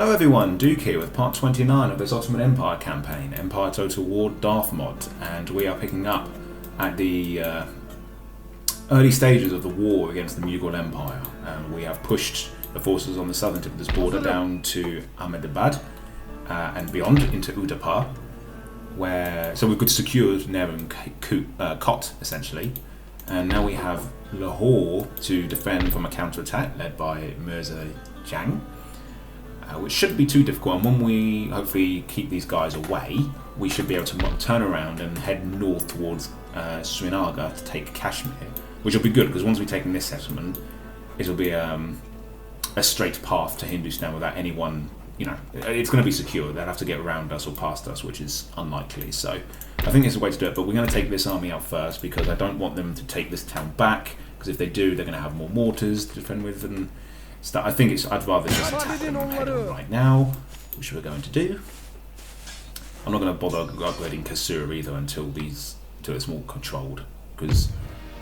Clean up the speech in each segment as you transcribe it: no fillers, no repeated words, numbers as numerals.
Hello everyone, Duke here with part 29 of this Ottoman Empire campaign, Empire Total War Darthmod, and we are picking up at the early stages of the war against the Mughal Empire, and we have pushed the forces on the southern tip of this border down to Ahmedabad and beyond into Udaipur, so we could secure Ner and Kot essentially, and now we have Lahore to defend from a counterattack led by Mirza Jang. Which shouldn't be too difficult, and when we hopefully keep these guys away, we should be able to turn around and head north towards Srinagar to take Kashmir, which will be good because once we've taken this settlement, it'll be a straight path to Hindustan without anyone, it's going to be secure. They'll have to get around us or past us, which is unlikely. So I think it's a way to do it, but we're going to take this army out first because I don't want them to take this town back, because if they do, they're going to have more mortars to defend with and I think I'd rather just attack them head on right now, which we're going to do. I'm not going to bother upgrading Kashmir either until it's more controlled, because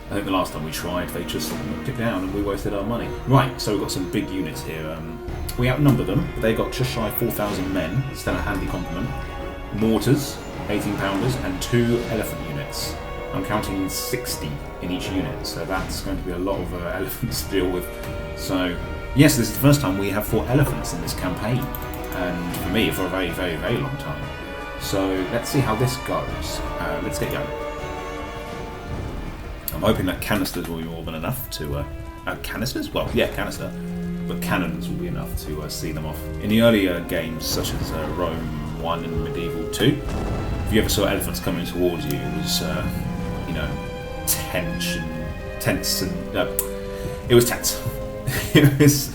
I think the last time we tried, they just knocked it down and we wasted our money. Right, so we've got some big units here. We outnumber them. They got just shy of 4,000 men. Still a handy complement. Mortars, 18-pounders, and 2 elephant units. I'm counting 60 in each unit, so that's going to be a lot of elephants to deal with. So yes, this is the first time we have 4 elephants in this campaign, and for me, for a very, very, very long time. So let's see how this goes. Let's get going. I'm hoping that canisters will be more than enough to... canisters? Well, yeah, canister. But cannons will be enough to see them off. In the earlier games, such as Rome 1 and Medieval 2, if you ever saw elephants coming towards you, it was, tense and... it was tense. It was,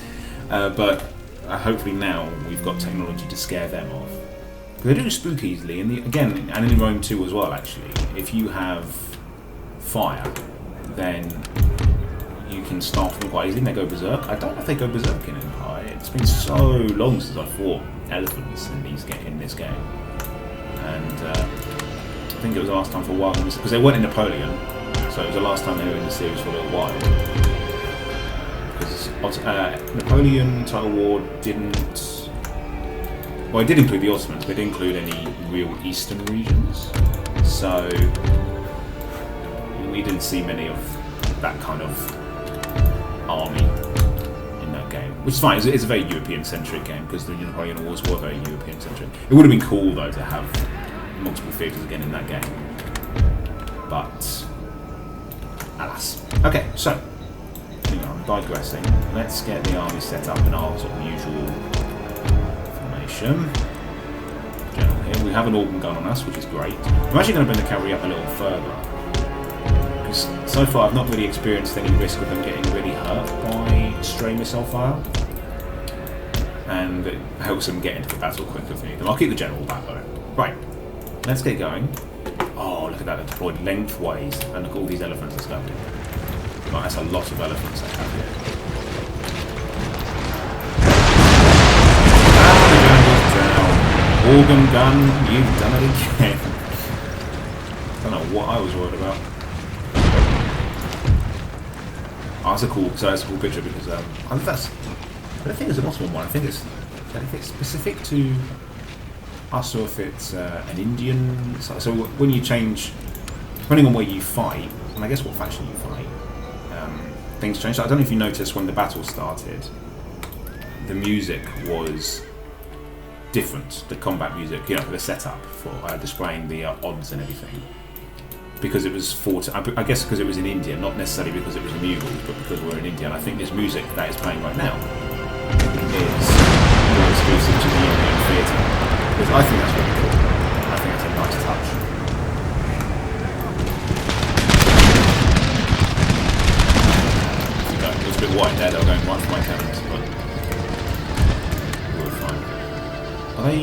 but hopefully now we've got technology to scare them off. They do spook easily, and in Rome 2 as well. Actually, if you have fire, then you can start them quite easily. And they go berserk. I don't know if they go berserk in Empire. It's been so long since I fought elephants in this game, and I think it was the last time for a while because they weren't in Napoleon, so it was the last time they were in the series for a little while. Napoleon Total War didn't... Well, it did include the Ottomans, but it didn't include any real eastern regions. So we didn't see many of that kind of army in that game. Which is fine, it's a very European-centric game, because the Napoleon Wars were very European-centric. It would have been cool, though, to have multiple theatres again in that game. But alas. Okay, so I'm digressing. Let's get the army set up in our sort of usual formation. General here. We have an organ gun on us, which is great. I'm actually going to bring the cavalry up a little further, because so far I've not really experienced any risk of them getting really hurt by stray missile fire, and it helps them get into the battle quicker if we need them. I'll keep the general back though. Right, let's get going. Oh, look at that, they're deployed lengthways, and look at all these elephants and stuff. Right, that's a lot of elephants I have here. Organ gun, you've done it again. I don't know what I was worried about. Oh, that's a cool picture because I don't think it's an Ottoman one. I think it's specific to us, or if it's an Indian. So when you change, depending on where you fight, and I guess what faction you fight, things changed. I don't know if you noticed when the battle started, the music was different. The combat music, the setup for displaying the odds and everything, because it was fought. I guess because it was in India, not necessarily because it was the Mughals, but because we're in India. And I think this music that is playing right now is more exclusive to the Indian theatre, because I think that's really cool. I think that's a nice touch. A bit white there, they were going right for my cannons, but we were fine. Are they...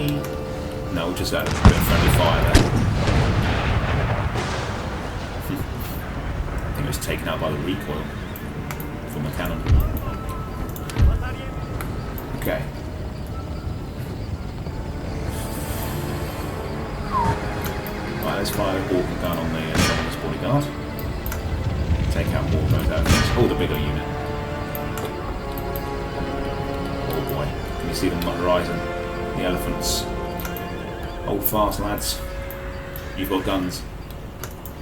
No, just a bit of friendly fire there. I think it was taken out by the recoil from the cannon. Okay. Right, let's fire a organ gun on the Ottoman's bodyguard. Take out more of those elephants. Oh, the bigger unit. you see them on the horizon. The elephants. Hold fast, lads. You've got guns.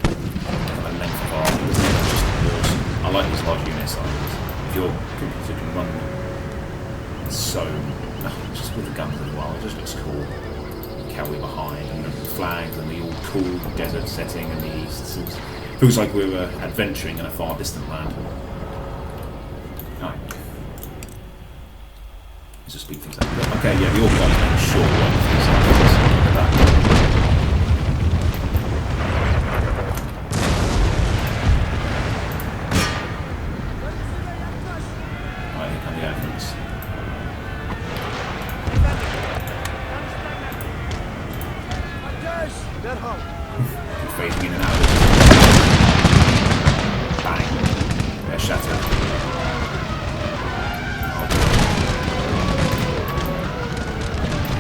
And a length of arm, isn't it? It's just awesome. I like these large units. If your computer can run so... just with the guns as well, it just looks cool. Cavalry behind, and the flags, and the all cool desert setting in the east. It feels like we were adventuring in a far distant land. Right. Let's just speed things up a bit. Okay, yeah, the Orgeneral Dede is short one. Look at that. Right, here come the elephants. Fading in and out. Bang. They're shattered.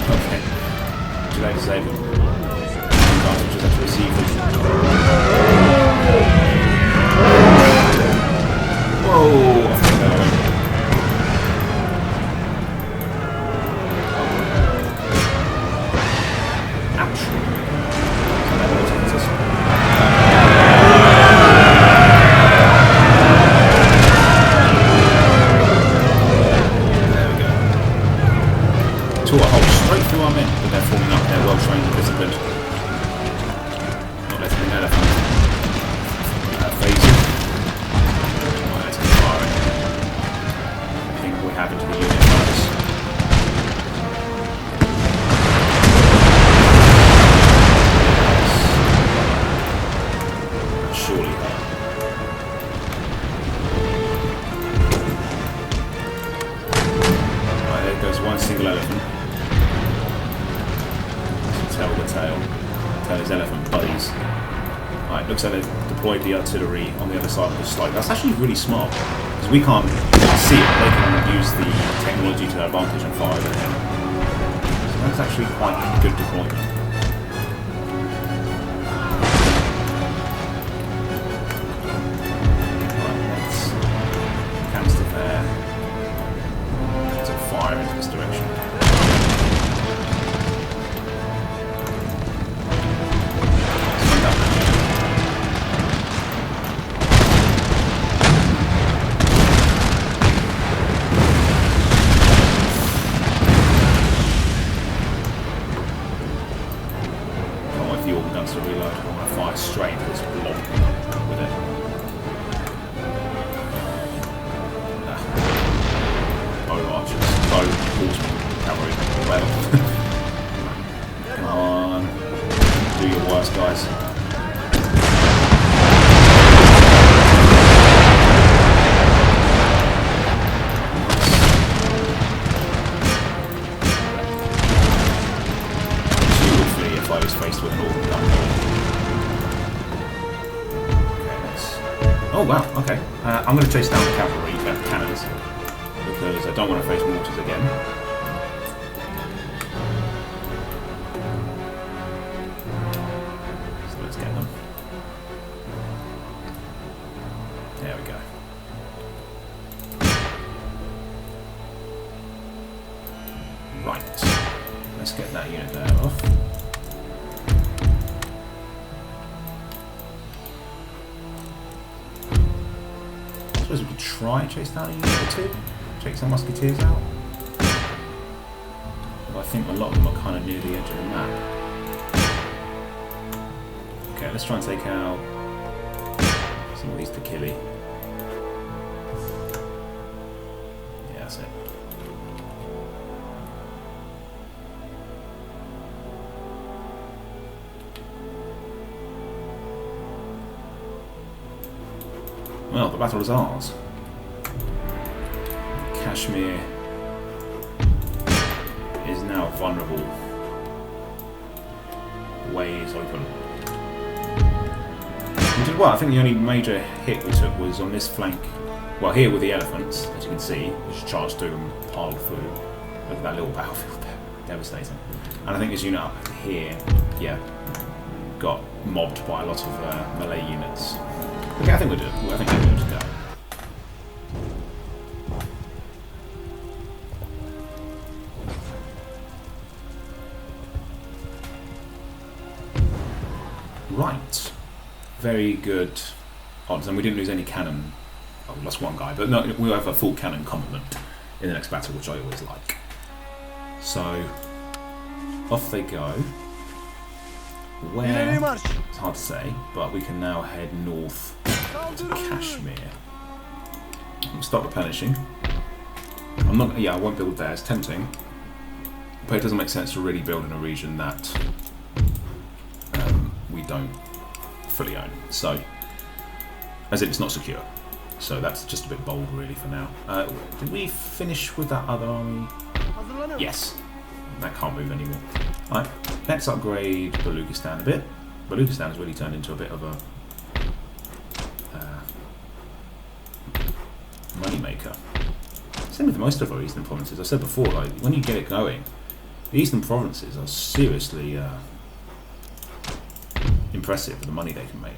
Okay. Would you like to save them? You guys will just have to receive them. Whoa! Off they go. The artillery on the other side of the slide. That's actually really smart because we can't see it. They can use the technology to their advantage and fire it in. So that's actually quite a good deployment. Right, let's canister there. Let's all fire into this direction. Oh wow, okay. I'm going to chase down the cavalry cannons because I don't want to face mortars again. So let's get them. There we go. Right. Let's get that unit there off. I suppose we could try and chase down a unit or two. Take some musketeers out. But I think a lot of them are kind of near the edge of the map. Okay, let's try and take out some of these Tequili. Yeah, that's it. Well, the battle is ours. Kashmir is now vulnerable. The way is open. We did well. I think the only major hit we took was on this flank. Well, here with the elephants, as you can see, we just charged through them, piled through. Look at that little battlefield there. Devastating. And I think this unit up here, yeah, got mobbed by a lot of Malay units. Okay, I think we're good. I think we're good to go. Right. Very good odds. And we didn't lose any cannon. Oh, we lost one guy, but no, we'll have a full cannon complement in the next battle, which I always like. So, off they go. Where? It's hard to say, but we can now head north to Kashmir. We'll start replenishing. I'm not. Yeah, I won't build there. It's tempting, but it doesn't make sense to really build in a region that we don't fully own. So, as if it's not secure. So that's just a bit bold, really, for now. Did we finish with that other army? Yes. That can't move anymore. Alright, let's upgrade Baluchistan a bit. Baluchistan has really turned into a bit of a money maker. Same with most of our eastern provinces. I said before, like when you get it going, the eastern provinces are seriously impressive with the money they can make.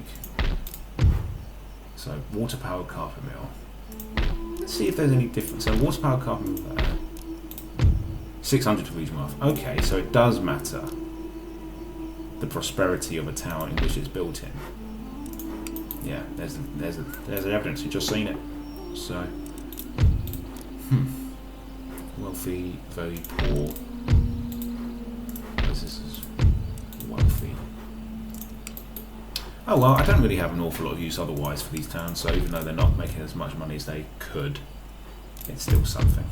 So, water-powered carpet mill. Let's see if there's any difference. So, water-powered carpet mill there. 600 to region wealth. Okay, so it does matter the prosperity of a town in which it's built in. Yeah, there's the evidence. You've just seen it. So, wealthy, very poor. This is wealthy. Oh well, I don't really have an awful lot of use otherwise for these towns, so even though they're not making as much money as they could, it's still something.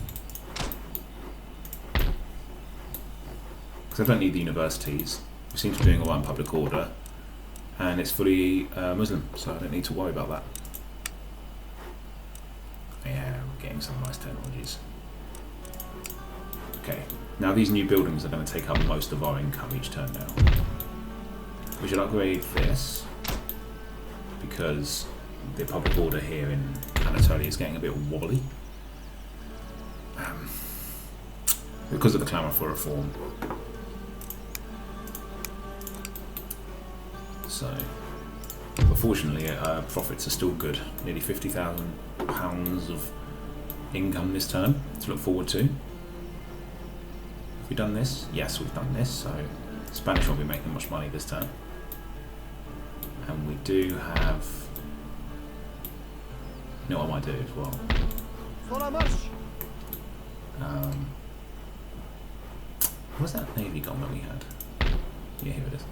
Because I don't need the universities. We seem to be doing all right in public order, and it's fully Muslim, so I don't need to worry about that. Yeah, we're getting some nice technologies. Okay, now these new buildings are going to take up most of our income each turn now. We should upgrade this, because the public order here in Anatolia is getting a bit wobbly. Because of the clamour for reform. So, but fortunately, profits are still good. Nearly £50,000 of income this turn to look forward to. Have we done this? Yes, we've done this. So, Spanish won't be making much money this turn. And we do have. You know what I might do as well? What was that navy gun that we had? Yeah, here it is.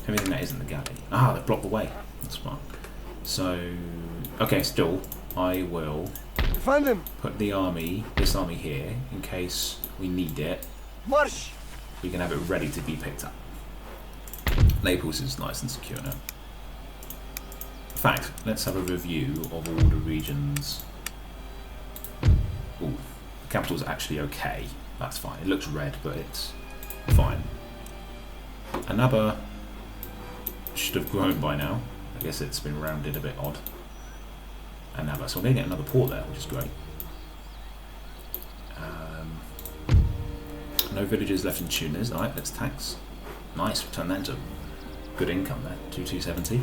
Everything that isn't the galley. Ah, they've blocked the way. That's smart. So, okay, still, I will put the army, this army here, in case we need it. March! We can have it ready to be picked up. Naples is nice and secure now. In fact, let's have a review of all the regions. Ooh, the capital's actually okay. That's fine. It looks red, but it's fine. Annaba should have grown by now. I guess it's been rounded a bit odd. Annaba, so we're going to get another port there, which is great. No villages left in Tunis. Alright, let's tax. Nice, turn that into good income there. 2270.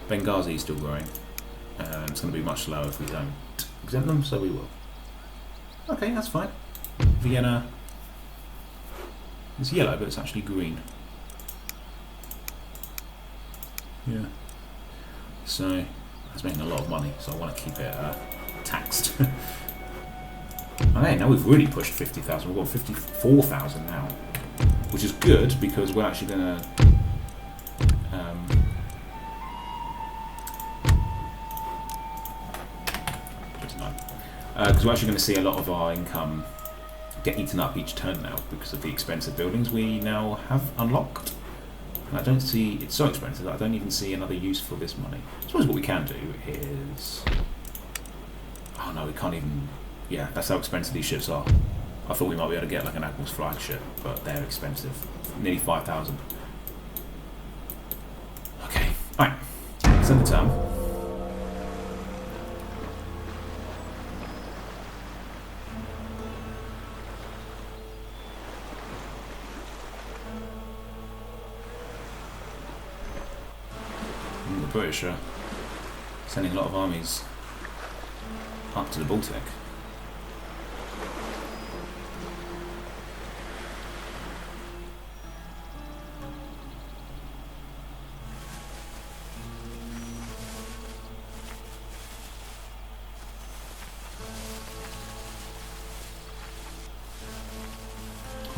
Benghazi is still growing. It's going to be much slower if we don't exempt them, so we will. Okay, that's fine. Vienna. It's yellow, but it's actually green. Yeah. So, that's making a lot of money, so I want to keep it taxed. Okay, now we've really pushed 50,000. We've got 54,000 now, which is good because we're actually going to because we're actually going to see a lot of our income get eaten up each turn now because of the expensive buildings we now have unlocked. And I don't see, it's so expensive that I don't even see another use for this money. I suppose what we can do is, oh no, we can't even, yeah, that's how expensive these ships are. I thought we might be able to get like an Admiral's flagship, but they're expensive. Nearly 5,000. Okay, alright, send the term. The British are sending a lot of armies up to the Baltic.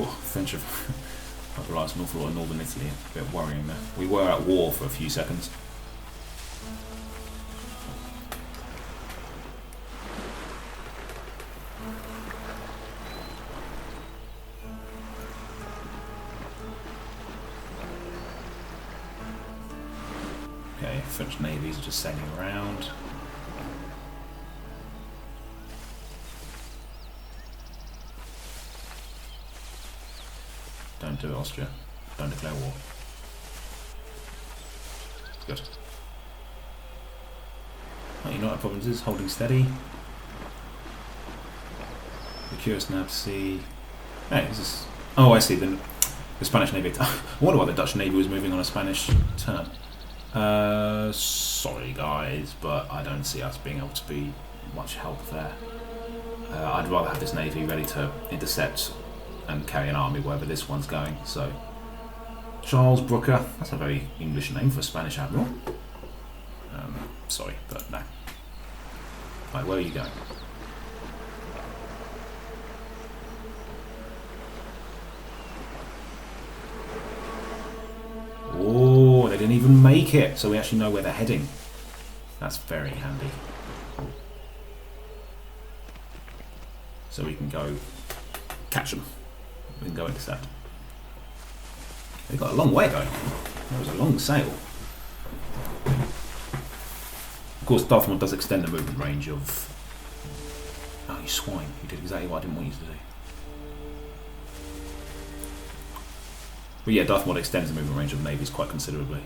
French have mobilised an awful lot of northern Italy. A bit worrying there. We were at war for a few seconds. Okay, French navies are just sailing around. Don't do it, Austria. Don't declare war. Good. Oh, United Provinces holding steady. The curious now to see. Hey, is this? Oh, I see. The Spanish Navy. I wonder why the Dutch Navy was moving on a Spanish turn. Sorry guys, but I don't see us being able to be much help there. I'd rather have this navy ready to intercept and carry an army wherever this one's going. So, Charles Brooker, that's a very English name for a Spanish admiral. Sorry, but no. Right, where are you going? Oh, they didn't even make it, so we actually know where they're heading. That's very handy. So we can go catch them. We can go intercept. They've got a long way going. That was a long sail. Of course, Darthmod does extend the movement range of... Oh, you swine. You did exactly what I didn't want you to do. But yeah, Darthmod extends the movement range of navies quite considerably.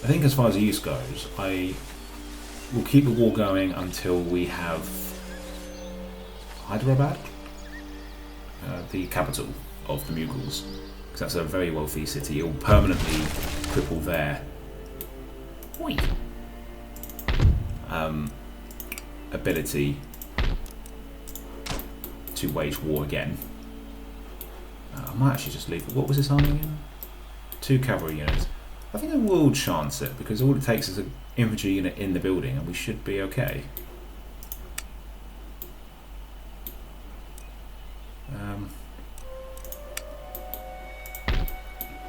I think as far as the use goes, I will keep the war going until we have Hyderabad, the capital of the Mughals, because that's a very wealthy city. It will permanently cripple their ability to wage war again. I might actually just leave it. What was this army again? 2 cavalry units. I think I will chance it, because all it takes is an infantry unit in the building and we should be okay.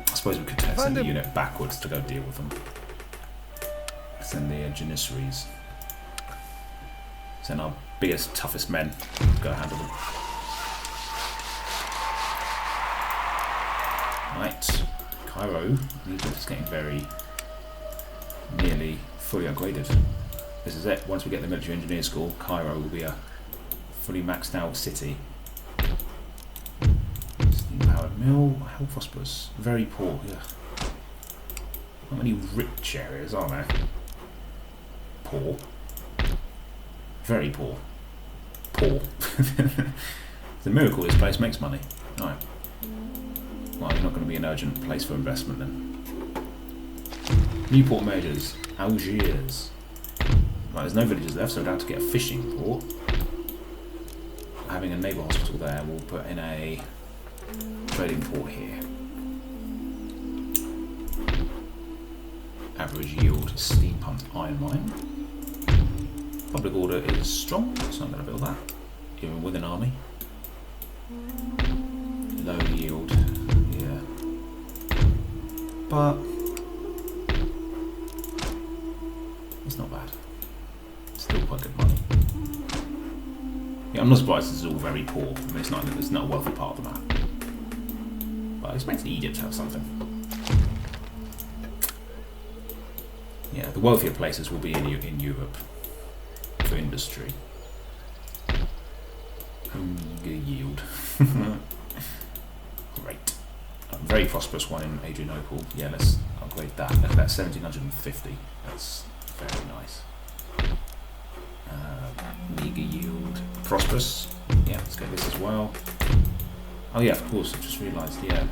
I suppose we could send the unit backwards to go deal with them. Send the Janissaries. Send our biggest, toughest men to go handle them. Right. Cairo, Egypt is getting very nearly fully upgraded. This is it. Once we get the military engineer school, Cairo will be a fully maxed out city. Steam powered mill, how prosperous? Very poor. Ugh. Not many rich areas, are there? Poor. Very poor. Poor. It's a miracle this place makes money. Right. Well, you're not going to be an urgent place for investment then. Newport measures. Algiers. Right, there's no villages left, so we'd have to get a fishing port. Having a naval hospital there, we'll put in a trading port here. Average yield steam pumped iron mine. Public order is strong, so I'm going to build that, even with an army. Low yield, yeah. But it's not bad. It's still quite good money. Yeah, I'm not surprised this is all very poor. I mean, it's not a wealthy part of the map. But I expect Egypt to have something. Yeah, the wealthier places will be in Europe for industry. Good yield. Great. A very prosperous one in Adrianople. Yeah, let's upgrade that. Look at that, 1750. That's very nice. Meager yield. Prosperous. Yeah, let's get this as well. Oh yeah, of course, I just realised, yeah.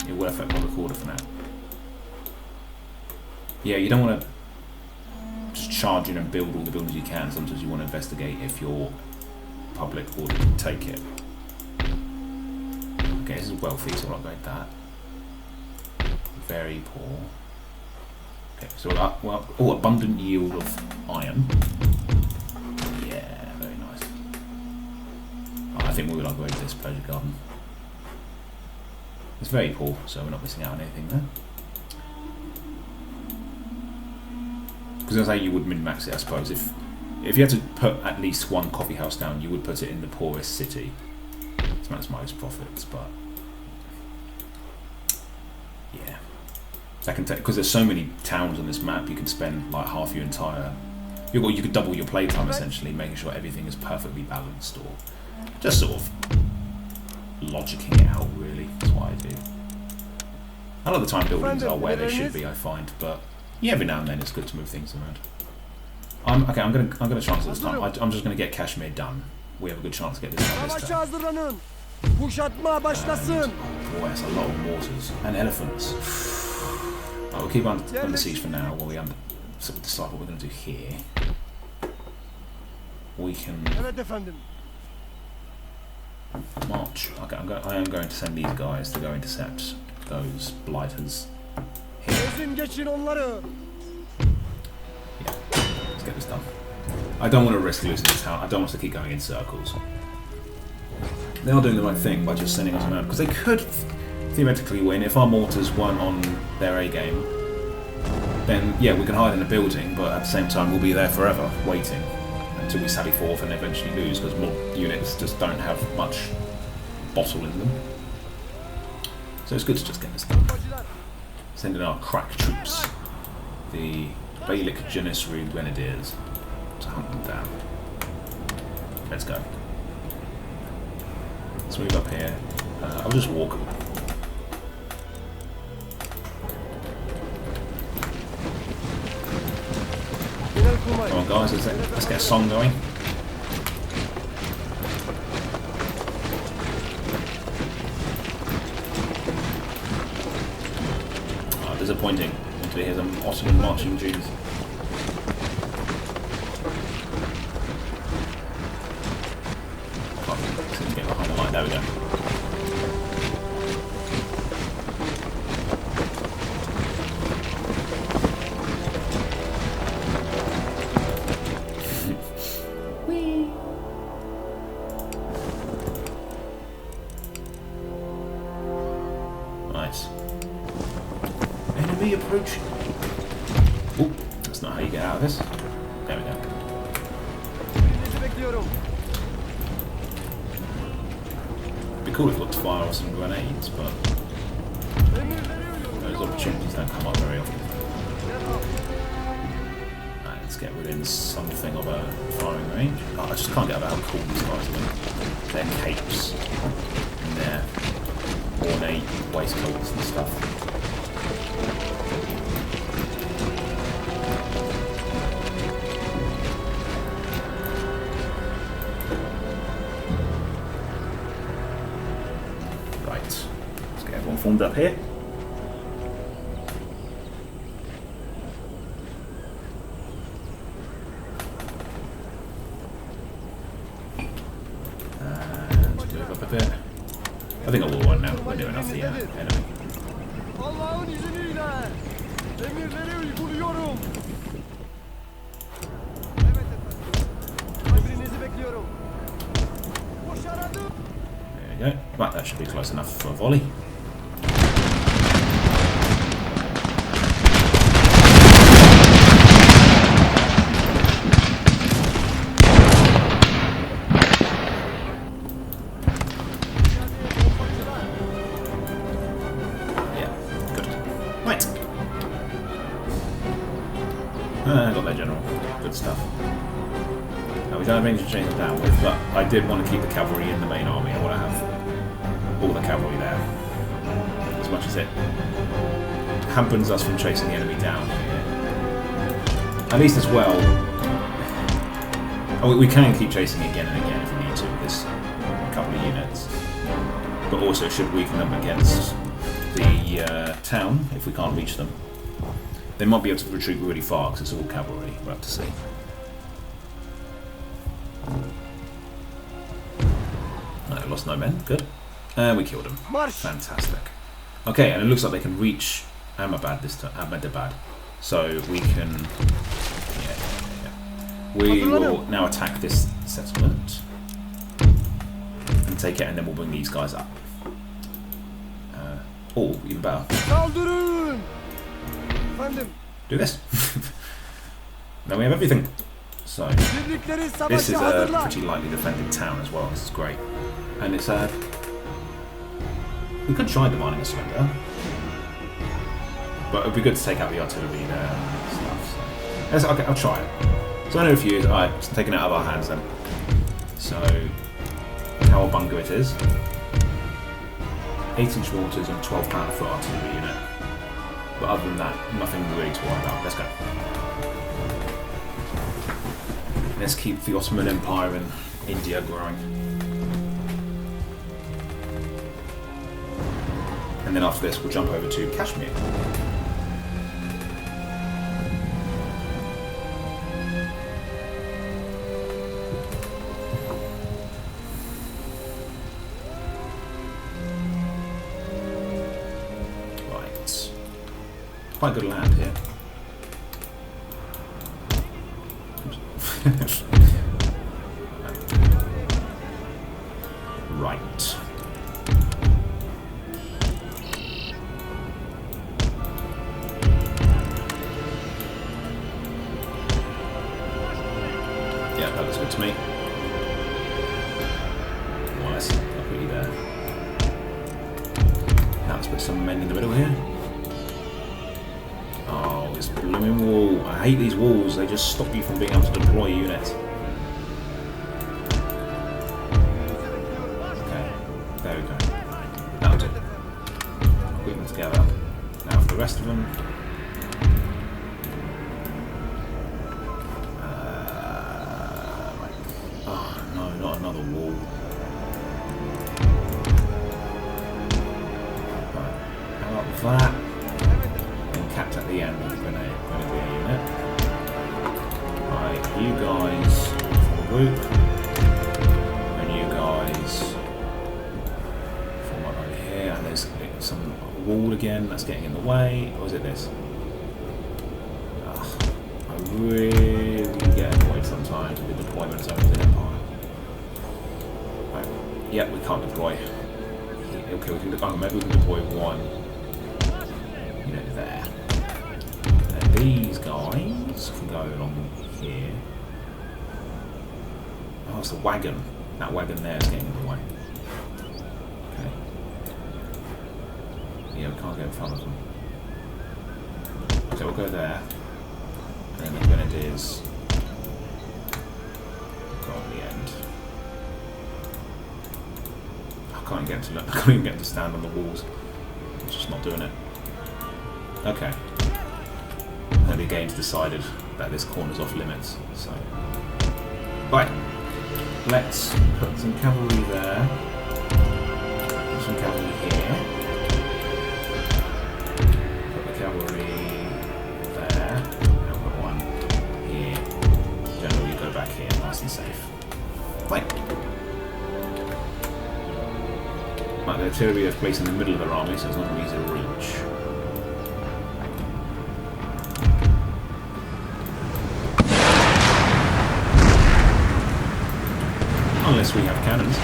It will affect public order for now. Yeah, you don't want to just charge in and build all the buildings you can. Sometimes you want to investigate if your public order can take it. Okay, this is wealthy, so I'll upgrade that. Very poor. Okay, so well, oh, abundant yield of iron. Yeah, very nice. Oh, I think we will upgrade this pleasure garden. It's very poor, so we're not missing out on anything there. Because I say you would min-max it, I suppose. If you had to put at least one coffee house down, you would put it in the poorest city to maximise profits. But yeah, that can take, because there's so many towns on this map. You can spend like half your entire. You could double your playtime essentially, making sure everything is perfectly balanced, or just sort of logicking it out. Really, that's what I do. A lot of the time, buildings are where they should be, I find, but yeah, every now and then it's good to move things around. Okay, I'm gonna chance this time. I'm just gonna get Kashmir done. We have a good chance to get this done this time. And, oh boy, that's a lot of mortars and elephants. Right, we'll keep under siege for now while we sort of decide what we're gonna do here. We can march. Okay, I am going to send these guys to go intercept those blighters here. Yeah, let's get this done. I don't want to risk losing this town. I don't want us to keep going in circles. They are doing the right thing by just sending us around, because they could theoretically win if our mortars weren't on their A game. Then yeah, we can hide in a building, but at the same time we'll be there forever, waiting until we sally forth and eventually lose, because more units just don't have much bottle in them. So it's good to just get this done. Send in our crack troops, the Bailic Janissary Grenadiers, to hunt them down. Let's go. Let's move up here. I'll just walk. Come on guys, let's get a song going. Oh, disappointing. Want to hear some Ottoman marching tunes. Let's get behind the line, there we go. Enemy approaching. Oh, that's not how you get out of this. There we go. It'd be cool if we got to fire off some grenades, but those opportunities don't come up very often. Right, let's get within something of a firing range. Oh, I just can't get about how cool these guys are. Their capes and their ornate waistcoats and stuff. Formed up here. And move up a bit. I think I will one now. We're doing enough the enemy. There we go. Right, that should be close enough for a volley. Got their general. Good stuff. Now, we don't have anything to change them down with, but I did want to keep the cavalry in the main army. I want to have all the cavalry there. As much as it hampers us from chasing the enemy down here. At least as well, we can keep chasing it again and again if we need to with this couple of units. But also should weaken them against the town if we can't reach them. They might be able to retreat really far because it's all cavalry. We'll have to see. No, lost no men. Good. And we killed them. Fantastic. Okay, and it looks like they can reach Ahmedabad this time. Ahmedabad So we can... We will now attack this settlement and take it, and then we'll bring these guys up. Or, even better, do this. Then we have everything. So, this is a pretty lightly defended town as well. This is great. And it's we could try demanding a surrender, but it would be good to take out the artillery there and stuff. So, okay, I'll try it. So I know a few. Alright, just taking it out of our hands then. So, how bungo it is. 8-inch mortars and 12-pounder foot artillery unit. But other than that, nothing really to worry about. Let's go. Let's keep the Ottoman Empire in India growing. And then after this, we'll jump over to Kashmir. Right. Quite good land here. Right. Yeah, that looks good to me. More or less, I'll put you there. Now let's put some men in the middle here. Oh, this blooming wall. I hate these walls, they just stop you from being able to deploy units. Okay, there we go. That'll do. Put them together. Now for the rest of them. Right. Oh no, not another wall. Right. How about that? Capped at the end with a grenadier unit. Right, you guys form a group, and you guys form up over here, and there's some wall again that's getting in the way, or is it this? Ugh, I really get annoyed sometimes with the deployment zones in Empire. Right, yeah, we can't deploy. Okay, we can, maybe we can deploy one unit there. These guys can go along here. Oh, it's the wagon. That wagon there is getting in the way. Okay. Yeah, we can't get in front of them. Okay, we'll go there. And then the grenadiers go on the end. I can't even get them to stand on the walls. It's just not doing it. Okay. And the game's decided that this corner's off limits, so... Right, let's put some cavalry there, put some cavalry here, put the cavalry there, and put one here. Generally go back here, nice and safe. Right. Right, the artillery is placed in the middle of their army, so it's not going to be easy to reach. Unless we have cannons.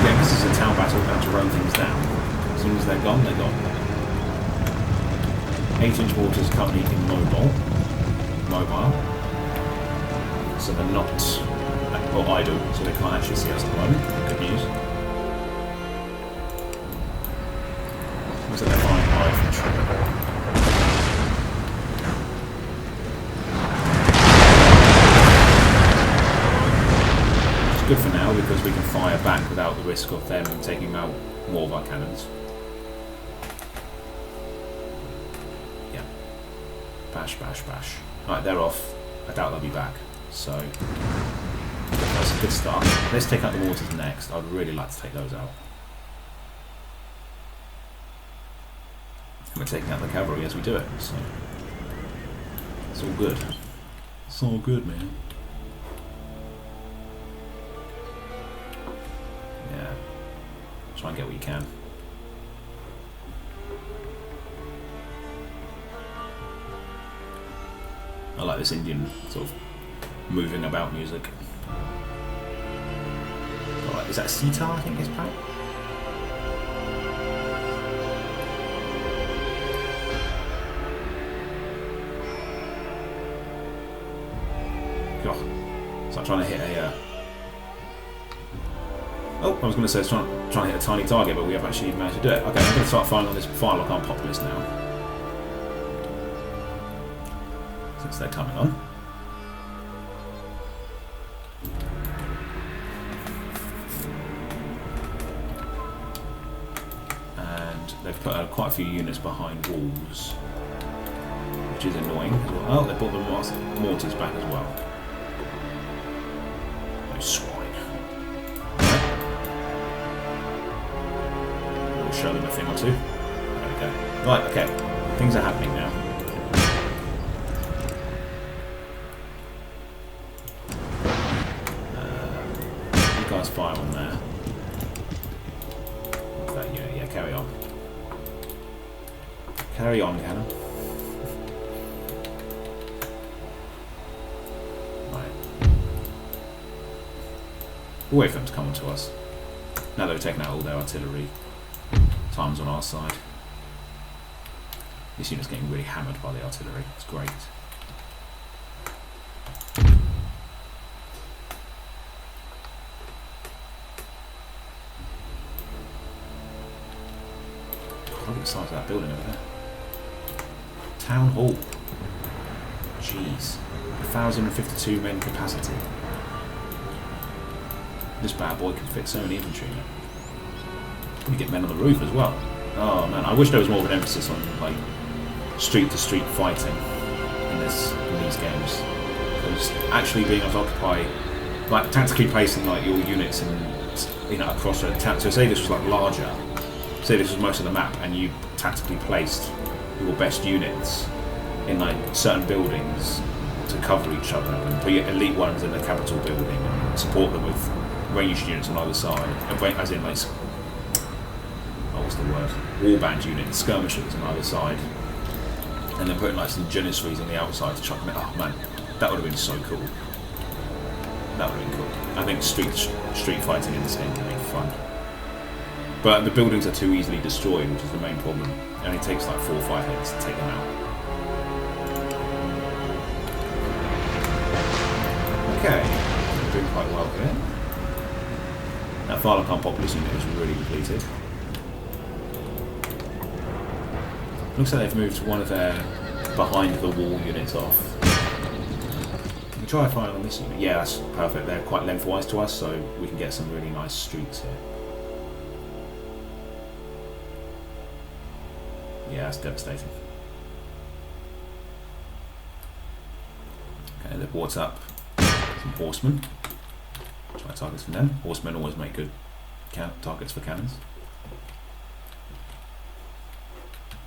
Again, this is a town battle, we're going to run things down. As soon as they're gone, they're gone. 8-inch mortars currently immobile. So they're not, or idle, so they can't actually see us at the moment. Good news. Looks like they're flying high infantry. Good for now because we can fire back without the risk of them taking out more of our cannons. Yeah. Bash, bash, bash. Alright, they're off. I doubt they'll be back. So, that's a good start. Let's take out the mortars next. I'd really like to take those out. And we're taking out the cavalry as we do it, so it's all good. It's all good, man. Try and get what you can. I like this Indian sort of moving about music. Alright, is that a sitar, I think it's playing? God. So I'm trying to hit a... Oh, I was going to say it's trying to hit a tiny target, but we have actually managed to do it. Okay, I'm going to start firing on this fire lock on populace now. Since they're coming on. And they've put quite a few units behind walls, which is annoying as well. Oh, they brought the mortars back as well. Those swine. Right. We'll show them a thing or two. There we go. Right, okay. Things are happening now. Fire on there. What's that unit? Yeah, carry on. Carry on, cannon. Right. We'll wait for them to come to us. Now that we've taken out all their artillery, time's on our side. This unit's getting really hammered by the artillery. It's great. Look at the size of that building over there. Town Hall. Jeez. 1,052 men capacity. This bad boy could fit so many infantry in it. You get men on the roof as well. Oh man, I wish there was more of an emphasis on like street-to-street fighting in these games. Because actually being able to occupy, like tactically placing like your units in, across a town. So say this was like larger. Say this was most of the map, and you tactically placed your best units in like certain buildings to cover each other, and put your elite ones in the capital building, and support them with ranged units on either side, as in like, what's the word? Warband units, skirmishers on either side, and then putting like some janissaries on the outside to chuck them in. Oh man, that would have been so cool. That would have been cool. I think street fighting in this game would be fun. But the buildings are too easily destroyed, which is the main problem. It only takes like 4 or 5 hits to take them out. Okay, we're doing quite well here. That Farlocon populace unit is really depleted. Looks like they've moved one of their behind the wall units off. Can we try firing on this unit? Yeah, that's perfect. They're quite lengthwise to us, so we can get some really nice streaks here. Yeah, that's devastating. Okay, they've brought up some horsemen. Try targets from them. Horsemen always make good targets for cannons.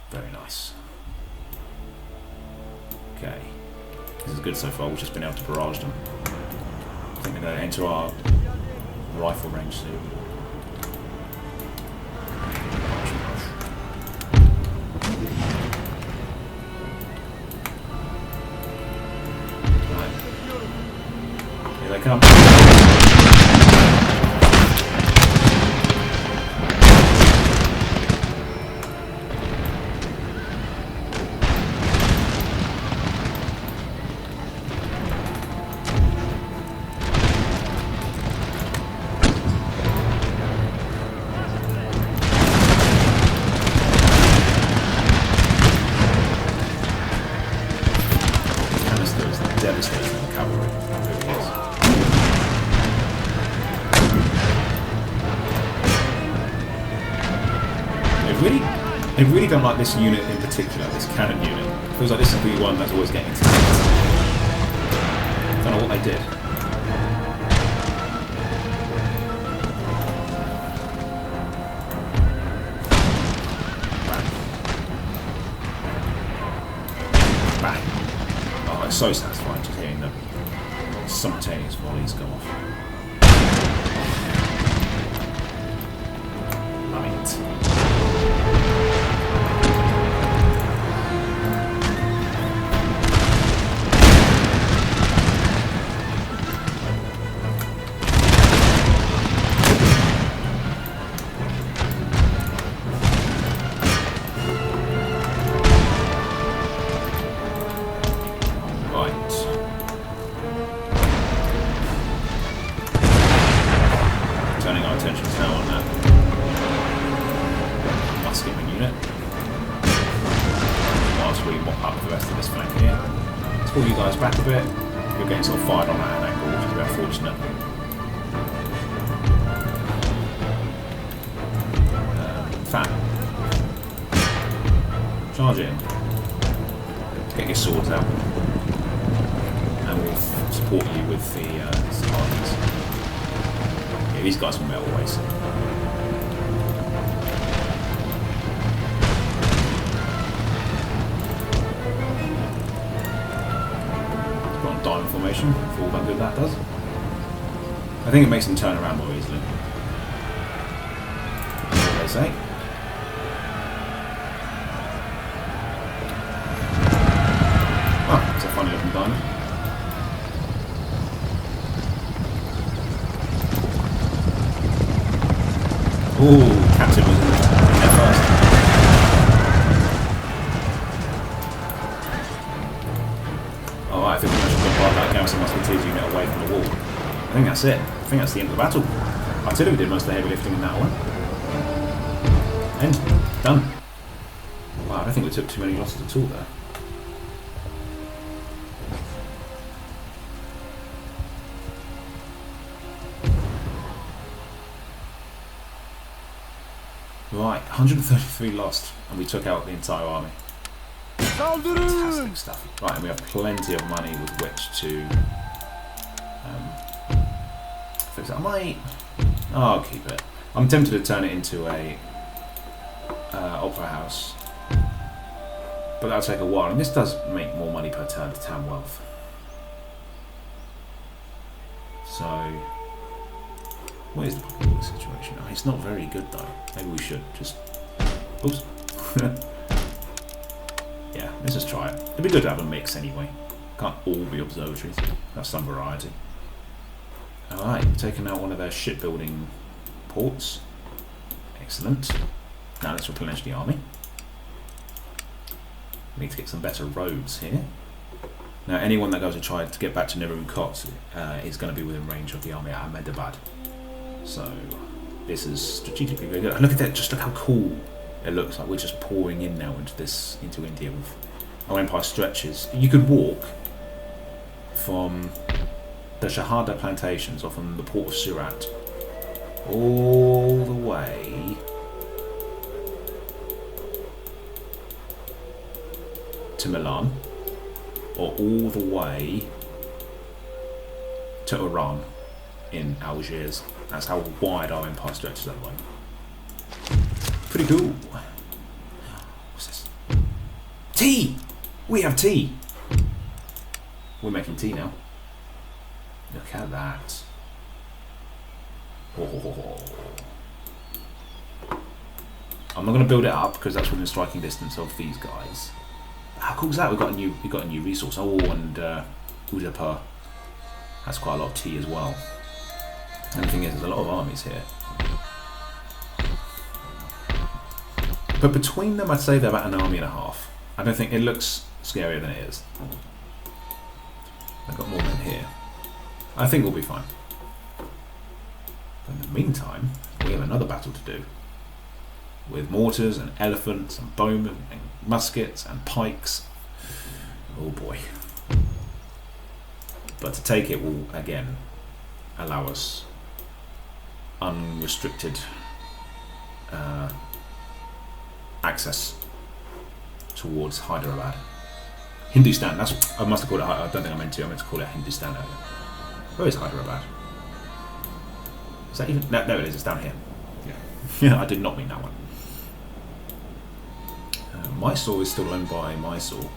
Very nice. Okay. This is good so far. We've just been able to barrage them. I think they're going to enter our rifle range soon. Here they come. Canister is devastating cavalry. It really is. I really don't like this unit in particular, this cannon unit. It feels like this is the one that's always getting attacked. I don't know what they did. Bang. Bang. Oh, it's so satisfying just hearing the simultaneous volleys go off. Love it. pull you guys back a bit. You're getting sort of fired on at an angle, which is a bit unfortunate. Fat. Charge in. Get your swords out. And we'll support you with the armies. Yeah, these guys will melt away soon. Diamond formation, for all that good that does. I think it makes them turn around more easily. That's what they say. Oh, it's a funny looking diamond. Ooh, Captain was in there first. I think we should put that garrison musketeers unit away from the wall. I think that's it. I think that's the end of the battle. Artillery did most of the heavy lifting in that one. End. Done. Wow, I don't think we took too many losses at all there. Right, 133 lost, and we took out the entire army. Fantastic stuff. Right, and we have plenty of money with which to fix it. I'll keep it. I'm tempted to turn it into a opera house, but that'll take a while. And this does make more money per turn to town wealth. So, what is the popular situation? Oh, it's not very good though. Maybe we should just. Oops. Yeah, let's just try it. It'd be good to have a mix anyway. Can't all be observatories. Have some variety. Alright, taking out one of their shipbuilding ports. Excellent. Now let's replenish the army. We need to get some better roads here. Now anyone that goes to try to get back to Nirumkot is going to be within range of the army at Ahmedabad. So this is strategically very good. Look at that, just look how cool it looks like. We're just pouring in now into India with our empire stretches. You could walk from the Shahada plantations or from the port of Surat all the way to Milan or all the way to Iran in Algiers. That's how wide our empire stretches at the moment. Pretty cool. What's this? Tea! We have tea! We're making tea now. Look at that. Oh. I'm not going to build it up because that's within striking distance of these guys. How cool is that? We've got a new resource. Oh, and Udaipur has quite a lot of tea as well. And the thing is, there's a lot of armies here. But between them, I'd say they're about an army and a half. I don't think it looks scarier than it is. I've got more men here. I think we'll be fine. But in the meantime, we have another battle to do. With mortars and elephants and bowmen and muskets and pikes. Oh boy. But to take it will, again, allow us unrestricted access towards Hyderabad. Hindustan, I must have called it, I don't think I meant to call it Hindustan earlier. Where is Hyderabad? Is that even, no it is, it's down here. Yeah, I did not mean that one. Mysore is still owned by Mysore.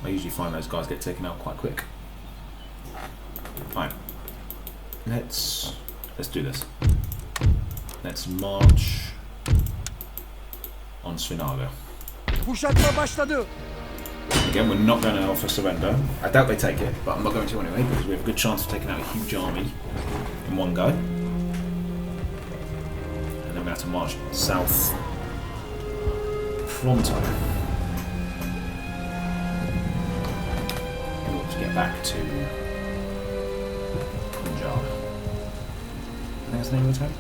I usually find those guys get taken out quite quick. Fine. Let's do this. Let's march on Srinagar. Again, we're not going to offer surrender. I doubt they take it, but I'm not going to anyway because we have a good chance of taking out a huge army in one go. And then we have to march south pronto in order to get back to Punjab. I think that's the name of the town.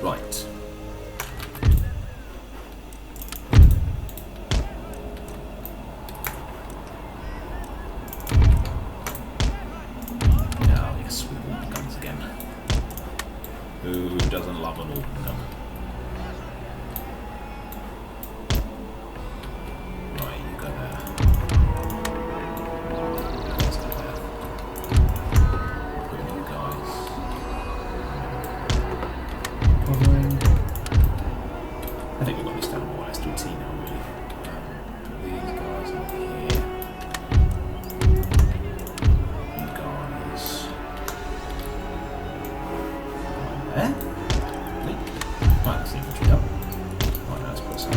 Right. I think we've got this down more or less to a T now, really. Put these guys in here. You guys. Right there. Right, that's the infantry up. Right, now let's put some.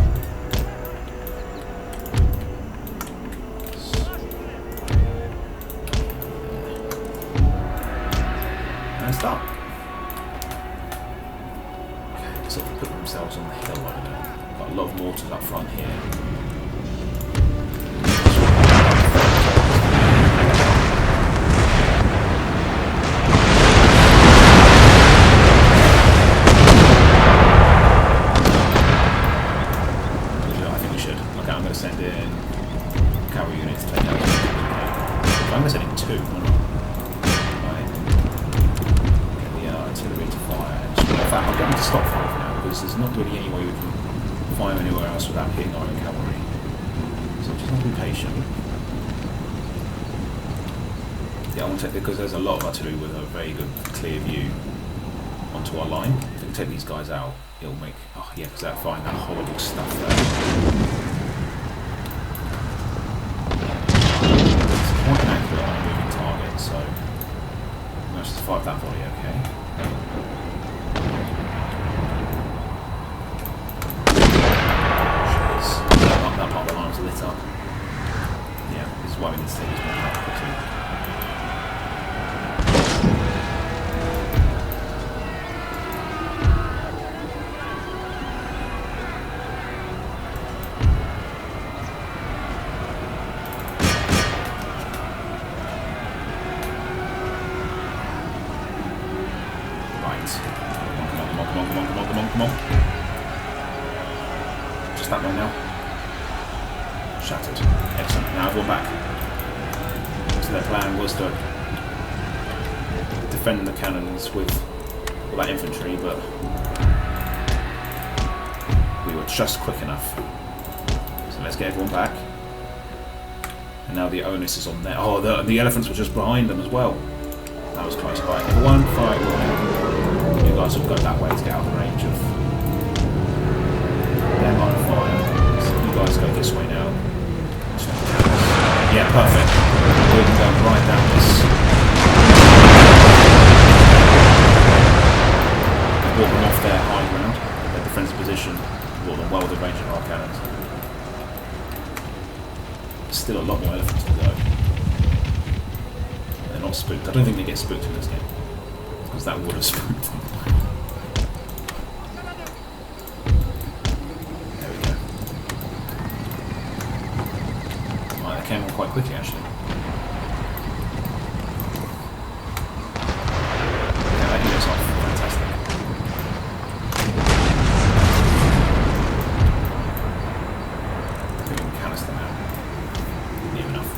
And start. Sort of put themselves on the hill over there. Got a lot of mortars up front here. I think we should. Okay, I'm going to send in cavalry units to take out. I'm going to send in 2. Right. Get the artillery to fire. In fact, I'll get them to stop fire for now, because there's not really any way we can fire anywhere else without hitting our own cavalry. So just have to be patient. Yeah, I want to take, because there's a lot of artillery with a very good clear view onto our line. If we can take these guys out, it'll make, oh yeah, because they're firing that horrible stuff there. It's quite accurate on a moving target, so let's just fight that volley, okay? That part of the line was lit up. Yeah, this is why we need to take these men out quickly. Right. Come on. Just that way now. Shattered. Excellent. Now everyone back. So their plan was to defend the cannons with all that infantry, but we were just quick enough. So let's get everyone back. And now the onus is on there. Oh, the elephants were just behind them as well. That was close by. Everyone, fight. You guys would go that way to get out of the range of their line of fire. So you guys go this way now. Yeah, perfect. We can go right down this. Walk them off their high ground, their defensive position, walk them well with the range of our cannons. There's still a lot more elephants to go. They're not spooked. I don't think they get spooked in this game, because that would have spooked them. Came on quite quickly actually. Yeah, that unit's off. Fantastic. We can canister now. Near enough.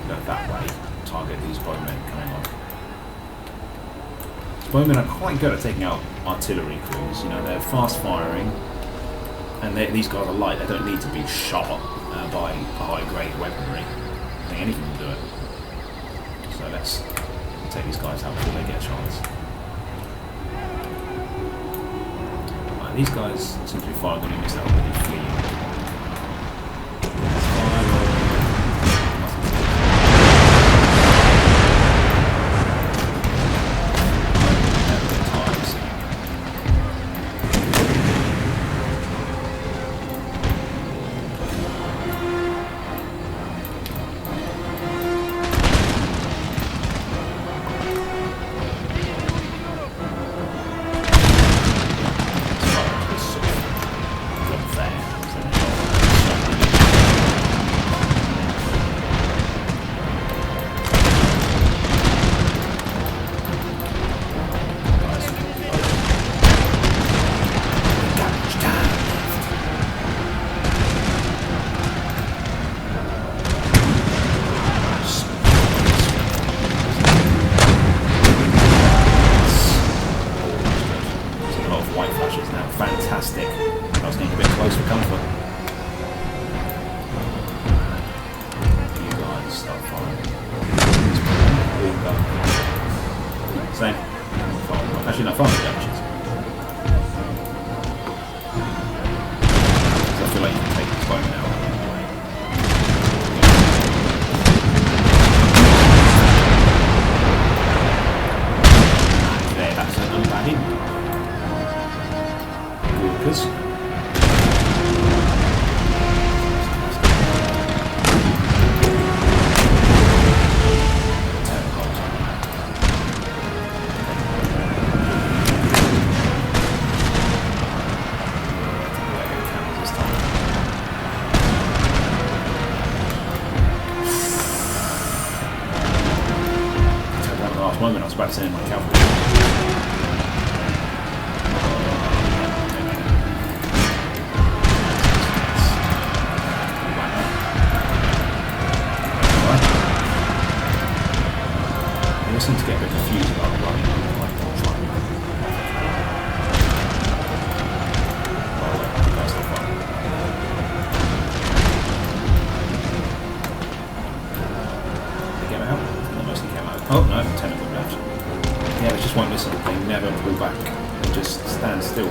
Go that way. Target these bowmen coming on. Bowmen are quite good at taking out artillery crews. You know, they're fast firing, and these guys are light. They don't need to be shot by high-grade weaponry. I think anything will do it. So let's take these guys out before they get a chance. Right, these guys seem to be firing on units that are already fleeing. Fantastic. I was getting a bit close for comfort. You guys start firing. All go. Same. Actually, no, fire damages. about to send in my cavalry. I seem to get a bit confused about running. Oh no, 10 of them left. Yeah, they just won't listen. They never pull back. They just stand still. No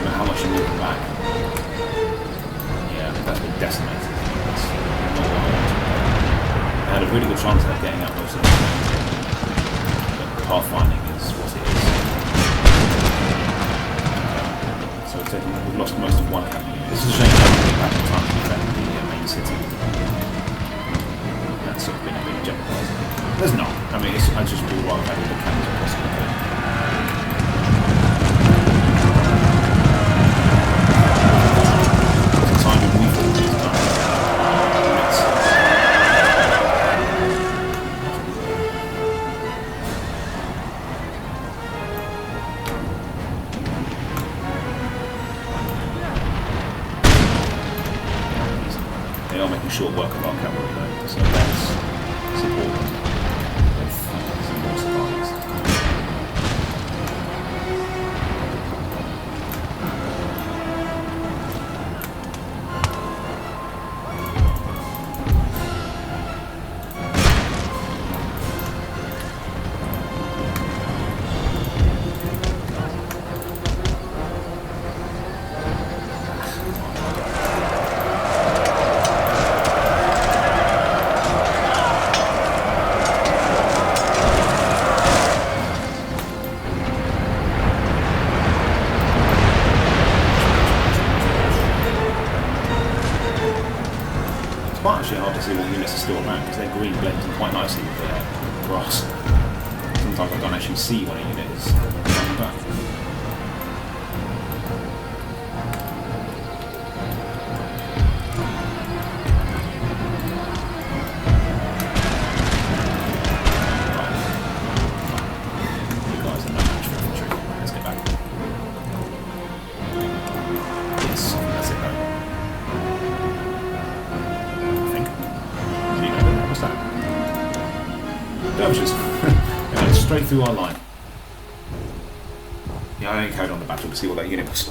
matter how much you move them back. Yeah, that's been decimated. That's not what I want. They had a really good chance of getting up most of them. But pathfinding is what it is. So we've lost most of one cavalry unit. This is a shame that we have the time to defend the main city. That's sort of been a bit jeopardised. There's not. I mean, I just would rather have all the cannons as possible. It's a time when we fought these They are making short work of our cavalry though, so let's support them. Hard to see what units are still around because their green blends in quite nicely with their grass. Sometimes I don't actually see when a unit is coming back. Right. You guys are no match for infantry. Let's get back. Yes, that's it though. What's that? Dervishes. They went straight through our line. Yeah, I only carried on the battle to see what that unit was.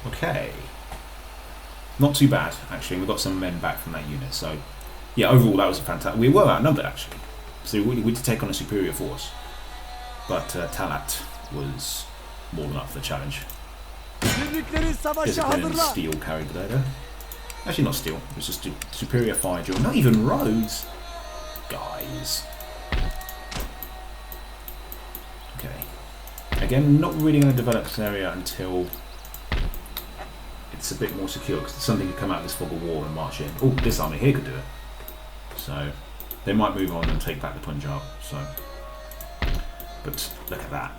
Okay. Not too bad, actually. We got some men back from that unit, so yeah, overall that was a fantastic. We were outnumbered actually, so we did take on a superior force, but Talat was more than up for the challenge. Discipline and steel carried there. Actually, not steel. It was just a superior fire drill. Not even roads, guys. Okay. Again, not really going to develop this area until it's a bit more secure, because something could come out of this fog of war and march in. Oh, this army here could do it. So they might move on and take back the Punjab. So, but look at that.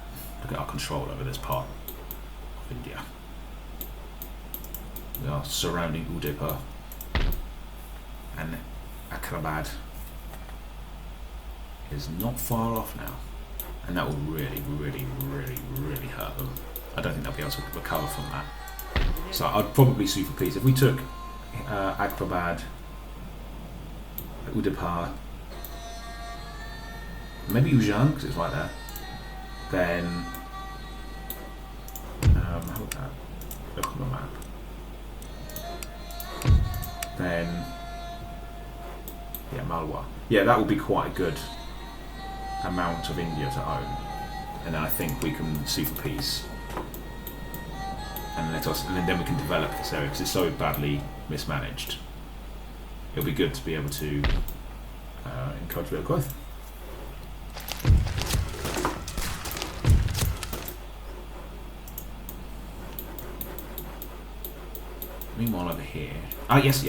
Look at our control over this part. India. We are surrounding Udaipur and Ahmedabad is not far off now, and that will really hurt them. I don't think they'll be able to recover from that. So I'd probably sue for peace. If we took Ahmedabad, Udaipur, maybe Ujjain, because it's right there, then how about that? Look on the map. Then, yeah, Malwa. Yeah, that would be quite a good amount of India to own, and then I think we can sue for peace, and then we can develop this area because it's so badly mismanaged. It'll be good to be able to encourage a bit of growth. Meanwhile, over here. Ah, yes. We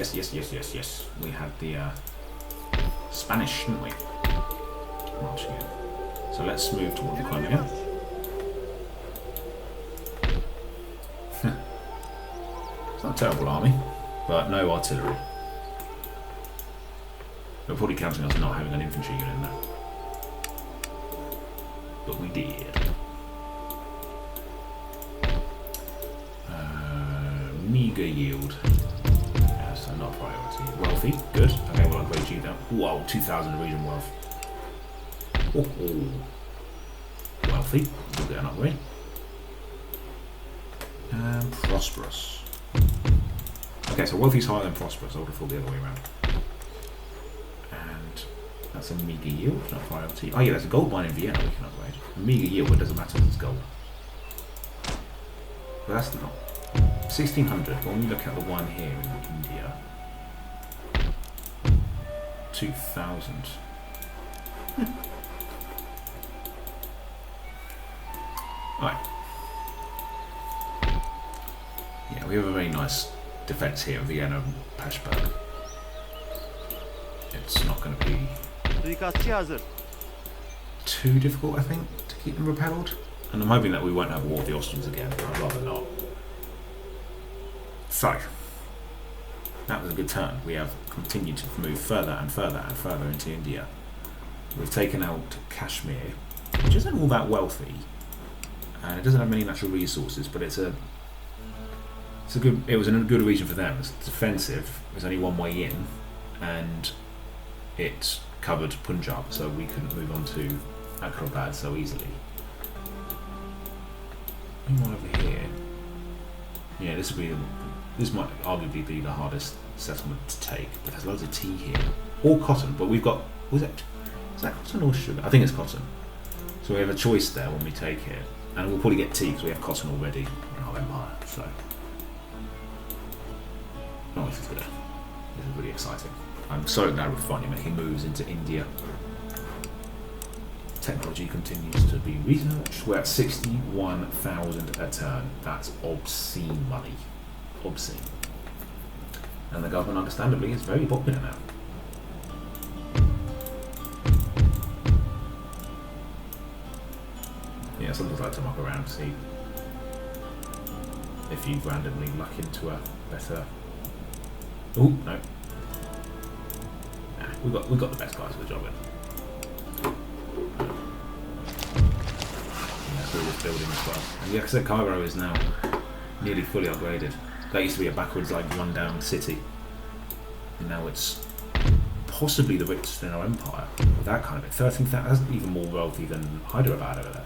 had the Spanish, didn't we? Marching in. So let's move towards the Crimea. It's not a terrible army. but no artillery. They're probably counting us not having an infantry unit in there. But we did. Meager yield. Yeah, so not priority. Wealthy, good. Okay, we'll upgrade you down. Whoa, 2,000 region wealth. Oh. Wealthy, we'll get an upgrade. And prosperous. Okay, so wealthy's higher than prosperous. I would have thought the other way around. And that's a meager yield, not priority. Oh yeah, there's a gold mine in Vienna we can upgrade. A meager yield, but it doesn't matter if it's gold. But that's not 1600. When we look at the one here in India, 2000. Right. Yeah, we have a very nice defence here, Vienna and Petersburg. It's not going to be too difficult, I think, to keep them repelled. And I'm hoping that we won't have war with the Austrians again. I'd rather not. So, that was a good turn. We have continued to move further and further and further into India. We've taken out Kashmir, which isn't all that wealthy, and it doesn't have many natural resources, but it was in a good region for them. It's defensive. There's only one way in, and it covered Punjab, so we couldn't move on to Ahmedabad so easily. Meanwhile over here, yeah, this might arguably be the hardest settlement to take, but there's loads of tea here, or cotton. But we've got, is that cotton or sugar? I think it's cotton. So we have a choice there when we take it, and we'll probably get tea because we have cotton already in our empire. So, oh, this is good. This is really exciting. I'm so glad we're finally making moves into India. Technology continues to be researched. We're at 61,000 a turn. That's obscene money. Obscene. And the government, understandably, is very popular now. Yeah, sometimes I like to muck around, see if you randomly luck into a better. Oh no. Nah, we got the best guys for the job in. Through this building as well. And yeah, because Cairo is now nearly fully upgraded. That used to be a backwards, like, run-down city. And now it's possibly the richest in our empire. With that kind of it. 13,000, that's even more wealthy than Hyderabad over there.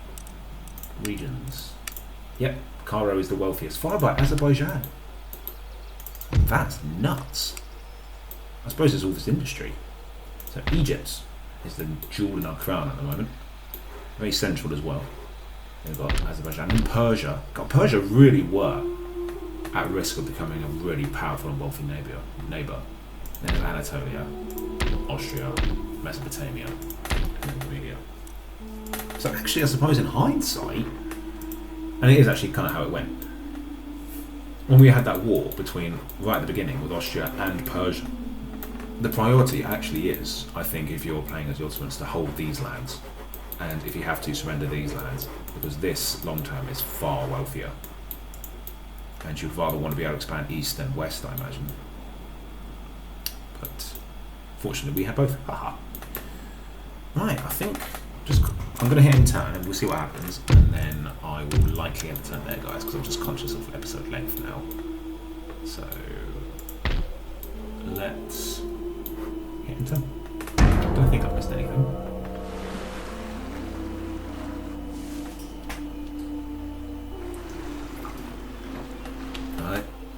Regions. Yep, Cairo is the wealthiest, followed by Azerbaijan. That's nuts. I suppose it's all this industry. So Egypt is the jewel in our crown at the moment. Very central as well. We've got Azerbaijan and Persia. God, Persia really were at risk of becoming a really powerful and wealthy neighbour. Then Anatolia, Austria, Mesopotamia, and Armenia. So actually, I suppose in hindsight, and it is actually kind of how it went, when we had that war between, right at the beginning, with Austria and Persia, the priority actually is, I think, if you're playing as the Ottomans, to hold these lands. And if you have to, surrender these lands, because this long term is far wealthier, and you'd rather want to be able to expand east than west, I imagine. But fortunately we have both. Haha. Right, I think I'm going to hit in turn and we'll see what happens, and then I will likely end the turn there, guys, because I'm just conscious of episode length now. So let's hit in turn. I don't think I've missed anything.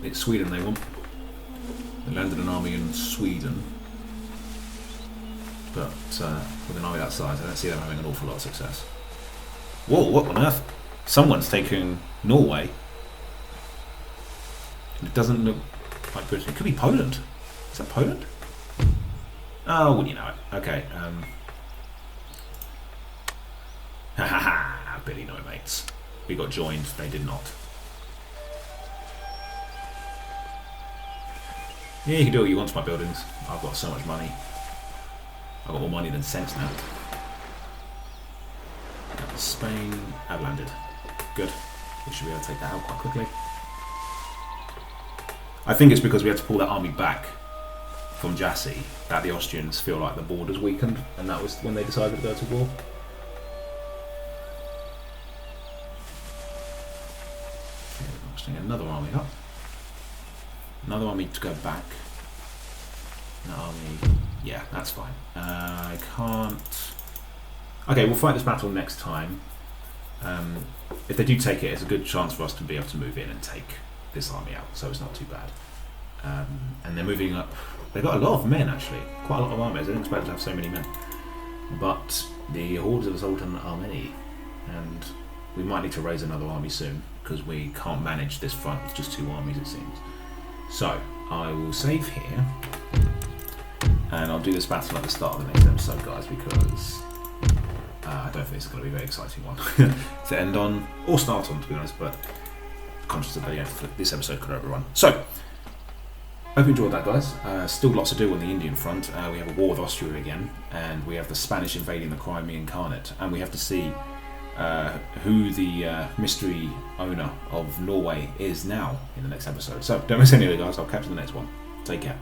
It's Sweden they want. They landed an army in Sweden, but with an army that size, I don't see them having an awful lot of success. Whoa, what on earth? Someone's taking Norway. It doesn't look like Britain. It could be Poland. Is that Poland? Oh, wouldn't you know it? Okay. Ha ha ha! Billy no mates. We got joined, they did not. Yeah, you can do what you want to my buildings. I've got so much money. I've got more money than sense now. Spain have landed. Good. We should be able to take that out quite quickly. I think it's because we had to pull that army back from Jassy that the Austrians feel like the border's weakened, and that was when they decided to go to war. Another army up. Another army to go back. An army. Yeah, that's fine. I can't. Okay, we'll fight this battle next time. If they do take it, it's a good chance for us to be able to move in and take this army out, so it's not too bad. And they're moving up. They've got a lot of men, actually. Quite a lot of armies. I didn't expect to have so many men. But the hordes of the Sultan are many, and we might need to raise another army soon, because we can't manage this front with just 2 armies, it seems. So, I will save here, and I'll do this battle at the start of the next episode, guys, because I don't think it's going to be a very exciting one to end on, or start on, to be honest, but conscious of this episode could overrun. So, hope you enjoyed that, guys. Still lots to do on the Indian front. We have a war with Austria again, and we have the Spanish invading the Crimean Khanate, and we have to see who the mystery owner of Norway is now in the next episode. So don't miss any of it, guys. I'll catch you in the next one. Take care.